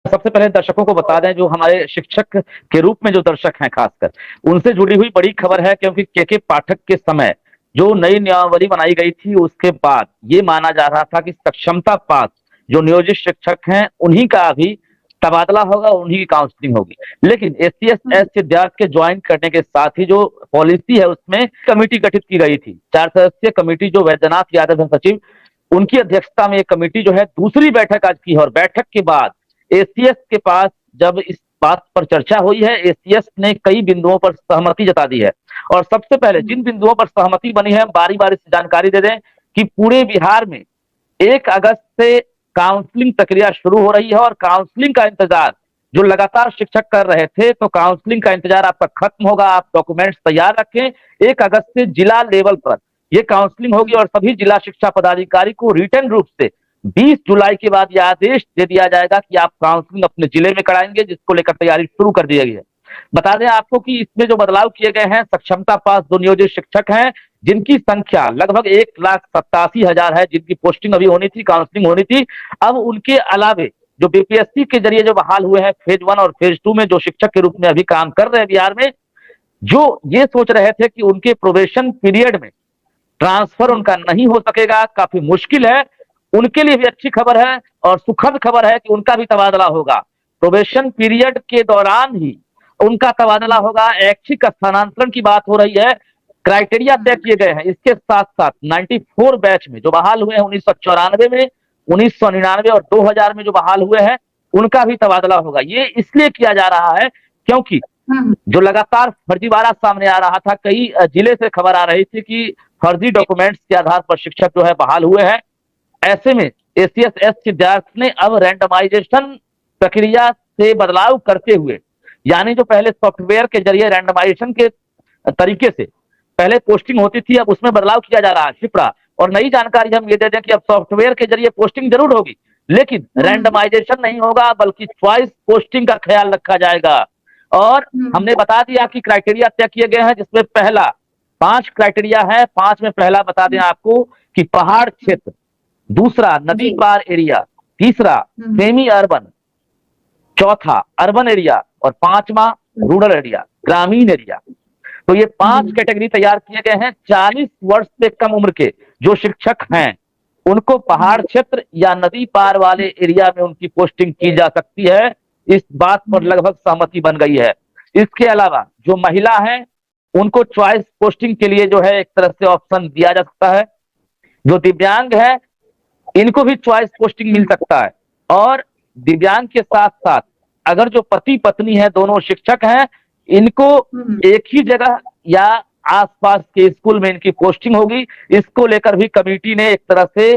सबसे पहले दर्शकों को बता दें, जो हमारे शिक्षक के रूप में जो दर्शक हैं खासकर, उनसे जुड़ी हुई बड़ी खबर है, क्योंकि के पाठक के समय जो नई नियमावली बनाई गई थी, उसके बाद ये माना जा रहा था कि सक्षमता पास जो नियोजित शिक्षक हैं उन्हीं का अभी तबादला होगा, उन्हीं की काउंसलिंग होगी। लेकिन एससीएस विद्यार्थी के ज्वाइन करने के साथ ही जो पॉलिसी है उसमें कमेटी गठित की गई थी, 4 सदस्यीय कमेटी, जो वैद्यनाथ यादव है सचिव, उनकी अध्यक्षता में एक कमेटी जो है दूसरी बैठक आज की है। और बैठक के बाद एसीएस के पास जब इस बात पर चर्चा हुई है, एसीएस ने कई बिंदुओं पर सहमति जता दी है। और सबसे पहले जिन बिंदुओं पर सहमति बनी है, बारी बारी से जानकारी दे दें कि पूरे बिहार में 1 अगस्त से काउंसलिंग प्रक्रिया शुरू हो रही है। और काउंसलिंग का इंतजार जो लगातार शिक्षक कर रहे थे, तो काउंसलिंग का इंतजार आपका खत्म होगा, आप डॉक्यूमेंट्स तैयार रखें। 1 अगस्त से जिला लेवल पर ये काउंसलिंग होगी और सभी जिला शिक्षा पदाधिकारी को रिटर्न रूप से 20 जुलाई के बाद यह आदेश दे दिया जाएगा कि आप काउंसलिंग अपने जिले में कराएंगे, जिसको लेकर तैयारी शुरू कर दी गई है। बता दें आपको कि इसमें जो बदलाव किए गए हैं, सक्षमता पास जो नियोजित शिक्षक हैं, जिनकी संख्या लगभग 1,87,000 है, जिनकी पोस्टिंग अभी होनी थी, काउंसलिंग होनी थी, अब उनके अलावे जो बीपीएससी के जरिए जो बहाल हुए हैं फेज 1 और फेज 2 में, जो शिक्षक के रूप में अभी काम कर रहे हैं बिहार में, जो ये सोच रहे थे कि उनके प्रोबेशन पीरियड में ट्रांसफर उनका नहीं हो सकेगा, काफी मुश्किल है, उनके लिए भी अच्छी खबर है और सुखद खबर है कि उनका भी तबादला होगा। प्रोबेशन पीरियड के दौरान ही उनका तबादला होगा। ऐच्छिक स्थानांतरण की बात हो रही है, क्राइटेरिया तय किए गए हैं। इसके साथ साथ 94 बैच में जो बहाल हुए हैं 1994 में, 1999 और 2000 में जो बहाल हुए हैं, उनका भी तबादला होगा। ये इसलिए किया जा रहा है क्योंकि जो लगातार फर्जीवाड़ा सामने आ रहा था, कई जिले से खबर आ रही थी कि फर्जी डॉक्यूमेंट्स के आधार पर शिक्षक जो है बहाल हुए हैं। ऐसे में एसीएस विद्यार्थी ने अब रैंडमाइजेशन प्रक्रिया से बदलाव करते हुए, यानी जो पहले सॉफ्टवेयर के जरिए रैंडमाइजेशन के तरीके से पहले पोस्टिंग होती थी, अब उसमें बदलाव किया जा रहा है शिप्रा। और नई जानकारी हम ये दे दें कि अब सॉफ्टवेयर के जरिए पोस्टिंग जरूर होगी, लेकिन रैंडमाइजेशन नहीं होगा, बल्कि च्वाइस पोस्टिंग का ख्याल रखा जाएगा। और हमने बता दिया कि क्राइटेरिया तय किए गए हैं, जिसमें पहला 5 क्राइटेरिया है। 5 में पहला बता दें आपको कि पहाड़ क्षेत्र, दूसरा नदी पार एरिया, तीसरा सेमी अर्बन, चौथा अर्बन एरिया और 5वां रूरल एरिया, ग्रामीण एरिया। तो ये 5 कैटेगरी तैयार किए गए हैं। 40 वर्ष से कम उम्र के जो शिक्षक हैं, उनको पहाड़ क्षेत्र या नदी पार वाले एरिया में उनकी पोस्टिंग की जा सकती है। इस बात पर लगभग सहमति बन गई है। इसके अलावा जो महिला है, उनको चॉइस पोस्टिंग के लिए जो है एक तरह से ऑप्शन दिया जा सकता है। जो दिव्यांग है, इनको भी चॉइस पोस्टिंग मिल सकता है। और दिव्यांग के साथ साथ अगर जो पति पत्नी है, दोनों शिक्षक हैं, इनको एक ही जगह या आसपास के स्कूल में इनकी पोस्टिंग होगी। इसको लेकर भी कमेटी ने एक तरह से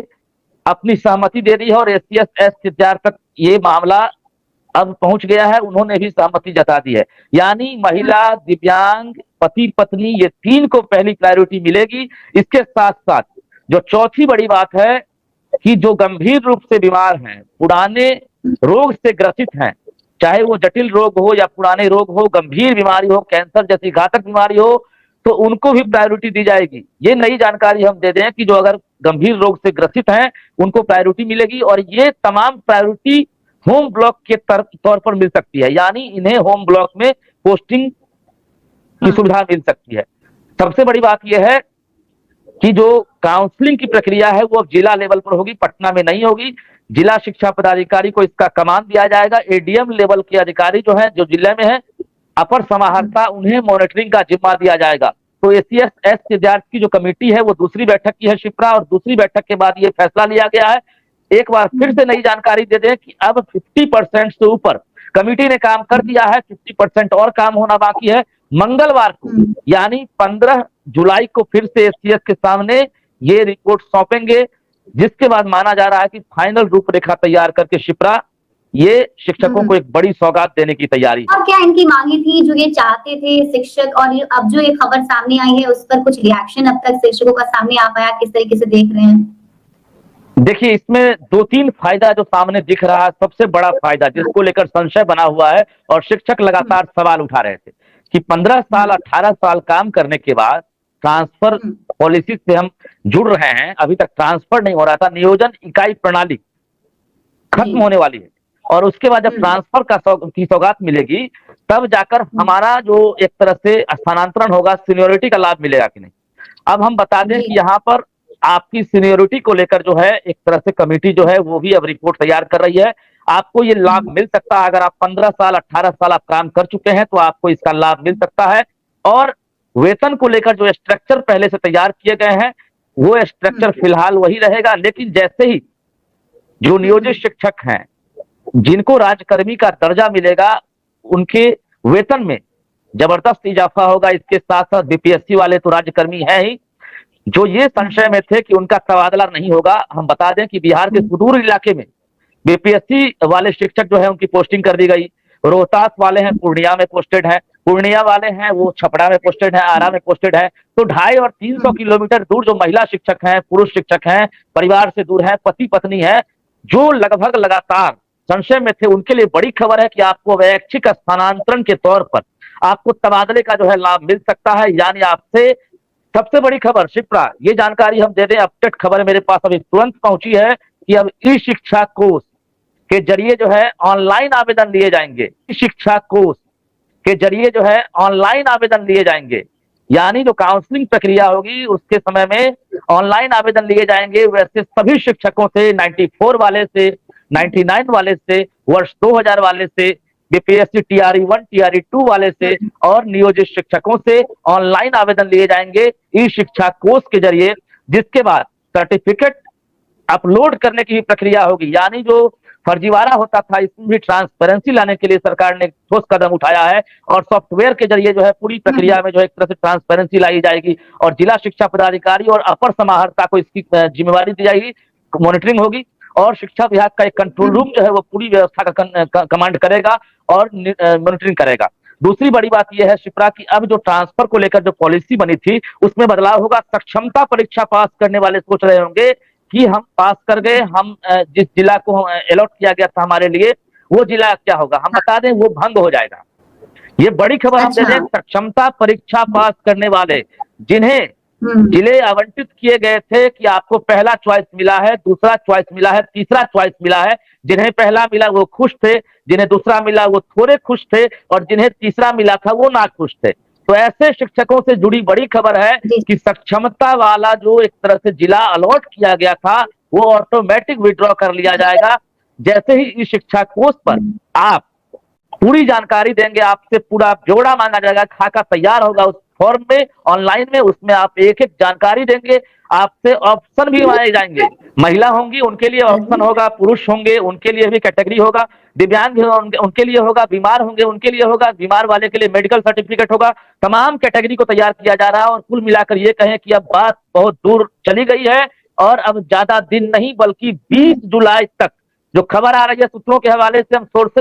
अपनी सहमति दे दी है और एसीएस विद्यार्थी तक ये मामला अब पहुंच गया है, उन्होंने भी सहमति जता दी है। यानी महिला, दिव्यांग, पति पत्नी, ये 3 को पहली प्रायोरिटी मिलेगी। इसके साथ साथ जो चौथी बड़ी बात है कि जो गंभीर रूप से बीमार हैं, पुराने रोग से ग्रसित हैं, चाहे वो जटिल रोग हो या पुराने रोग हो, गंभीर बीमारी हो, कैंसर जैसी घातक बीमारी हो, तो उनको भी प्रायोरिटी दी जाएगी। ये नई जानकारी हम दे दें कि जो अगर गंभीर रोग से ग्रसित हैं, उनको प्रायोरिटी मिलेगी। और ये तमाम प्रायोरिटी होम ब्लॉक के तौर पर मिल सकती है, यानी इन्हें होम ब्लॉक में पोस्टिंग की सुविधा मिल सकती है। सबसे बड़ी बात यह है कि जो काउंसलिंग की प्रक्रिया है वो अब जिला लेवल पर होगी, पटना में नहीं होगी। जिला शिक्षा पदाधिकारी को इसका कमान दिया जाएगा। एडीएम लेवल के अधिकारी जो है, जो जिले में है, अपर समाहर्ता, उन्हें मॉनिटरिंग का जिम्मा दिया जाएगा। तो एसीएस विद्यार्थी की जो कमेटी है वो दूसरी बैठक की है शिप्रा, और दूसरी बैठक के बाद ये फैसला लिया गया है। एक बार फिर से नई जानकारी दे दें कि अब 50% से ऊपर कमेटी ने काम कर दिया है, 50% और काम होना बाकी है। मंगलवार को यानी 15 जुलाई को फिर से एसीएस के सामने ये रिपोर्ट सौंपेंगे, जिसके बाद माना जा रहा है कि फाइनल रूपरेखा तैयार करके शिप्रा ये शिक्षकों को एक बड़ी सौगात देने की तैयारी। और क्या इनकी मांगे थी जो ये चाहते थे शिक्षक, और ये अब जो ये खबर सामने आई है उस पर कुछ रिएक्शन अब तक शिक्षकों का सामने आ पाया, किस तरीके से देख रहे हैं? देखिए, इसमें 2-3 फायदा जो सामने दिख रहा है। सबसे बड़ा फायदा जिसको लेकर संशय बना हुआ है और शिक्षक लगातार सवाल उठा रहे थे कि 15 साल 18 साल काम करने के बाद ट्रांसफर पॉलिसी से हम जुड़ रहे हैं, अभी तक ट्रांसफर नहीं हो रहा था। नियोजन इकाई प्रणाली खत्म होने वाली है और उसके बाद जब ट्रांसफर की सौगात मिलेगी, तब जाकर हमारा जो एक तरह से स्थानांतरण होगा, सीनियोरिटी का लाभ मिलेगा कि नहीं। अब हम बता दें कि यहाँ पर आपकी सीनियोरिटी को लेकर जो है एक तरह से कमेटी जो है वो भी अब रिपोर्ट तैयार कर रही है। आपको ये लाभ मिल सकता है, अगर आप 15 साल 18 साल आप काम कर चुके हैं तो आपको इसका लाभ मिल सकता है। और वेतन को लेकर जो स्ट्रक्चर पहले से तैयार किए गए हैं वो स्ट्रक्चर फिलहाल वही रहेगा, लेकिन जैसे ही जो नियोजित शिक्षक हैं जिनको राज्यकर्मी का दर्जा मिलेगा, उनके वेतन में जबरदस्त इजाफा होगा। इसके साथ साथ बीपीएससी वाले तो राज्यकर्मी है ही, जो ये संशय में थे कि उनका तबादला नहीं होगा। हम बता दें कि बिहार के सुदूर इलाके में बीपीएससी वाले शिक्षक जो है उनकी पोस्टिंग कर दी गई। रोहतास वाले हैं पूर्णिया में पोस्टेड है, पूर्णिया वाले हैं वो छपरा में पोस्टेड है, आरा में पोस्टेड है। तो 250 और 300 किलोमीटर दूर जो महिला शिक्षक हैं, पुरुष शिक्षक हैं, परिवार से दूर है, पति पत्नी है, जो लगभग लगातार संशय में थे, उनके लिए बड़ी खबर है कि आपको वैयक्तिक स्थानांतरण के तौर पर आपको तबादले का जो है लाभ मिल सकता है। यानी आपसे सबसे बड़ी खबर शिप्रा, ये जानकारी हम दे दें, अपडेट खबर मेरे पास अभी तुरंत पहुंची है कि अब ई शिक्षा कोष के जरिए जो है ऑनलाइन आवेदन लिए जाएंगे। ई शिक्षा कोष के जरिए जो है ऑनलाइन आवेदन लिए जाएंगे, यानी जो काउंसलिंग प्रक्रिया होगी उसके समय में ऑनलाइन आवेदन लिए जाएंगे। वैसे सभी शिक्षकों से 94 वाले से, 99 वाले से, वर्ष 2000 वाले से, बीपीएससी टीआरई 1 टीआरई 2 वाले से और नियोजित शिक्षकों से ऑनलाइन आवेदन लिए जाएंगे ई शिक्षा कोष के जरिए, जिसके बाद सर्टिफिकेट अपलोड करने की भी प्रक्रिया होगी। यानी जो फर्जीवाड़ा होता था इसमें भी ट्रांसपेरेंसी लाने के लिए सरकार ने ठोस कदम उठाया है और सॉफ्टवेयर के जरिए जो है पूरी प्रक्रिया में जो है एक तरह से ट्रांसपेरेंसी लाई जाएगी और जिला शिक्षा पदाधिकारी और अपर समाहर्ता को इसकी जिम्मेवारी दी जाएगी, मॉनिटरिंग होगी और शिक्षा विभाग का एक कंट्रोल रूम जो है वो पूरी व्यवस्था का कमांड करेगा और मॉनिटरिंग करेगा। दूसरी बड़ी बात यह है शिप्रा की अब जो ट्रांसफर को लेकर जो पॉलिसी बनी थी उसमें बदलाव होगा। सक्षमता परीक्षा पास करने वाले सोच रहे होंगे कि हम पास कर गए, हम जिस जिला को अलॉट किया गया था हमारे लिए वो जिला क्या होगा, हम बता दें वो भंग हो जाएगा। ये बड़ी खबर हम दे दें, सक्षमता परीक्षा पास करने वाले जिन्हें जिले आवंटित किए गए थे कि आपको पहला चॉइस मिला है, दूसरा चॉइस मिला है, तीसरा चॉइस मिला है, जिन्हें पहला मिला वो खुश थे, जिन्हें दूसरा मिला वो थोड़े खुश थे और जिन्हें तीसरा मिला था वो ना खुश थे। तो ऐसे शिक्षकों से जुड़ी बड़ी खबर है कि सक्षमता वाला जो एक तरह से जिला अलॉट किया गया था वो ऑटोमेटिक विड्रॉ कर लिया जाएगा। जैसे ही इस शिक्षा कोष पर आप पूरी जानकारी देंगे, आपसे पूरा ब्यौरा मांगा जाएगा, खाका तैयार होगा उस फॉर्म में ऑनलाइन में, उसमें आप एक एक जानकारी देंगे, आपसे ऑप्शन भी मांगे जाएंगे। महिला होंगी उनके लिए ऑप्शन होगा, पुरुष होंगे उनके लिए भी कैटेगरी होगा, दिव्यांग उनके लिए होगा, बीमार होंगे उनके लिए होगा, बीमार वाले के लिए मेडिकल सर्टिफिकेट होगा। तमाम कैटेगरी को तैयार किया जा रहा है और कुल मिलाकर ये कहें कि अब बात बहुत दूर चली गई है और अब ज्यादा दिन नहीं बल्कि 20 जुलाई तक जो खबर आ रही है सूत्रों के हवाले से हम सोर्सेज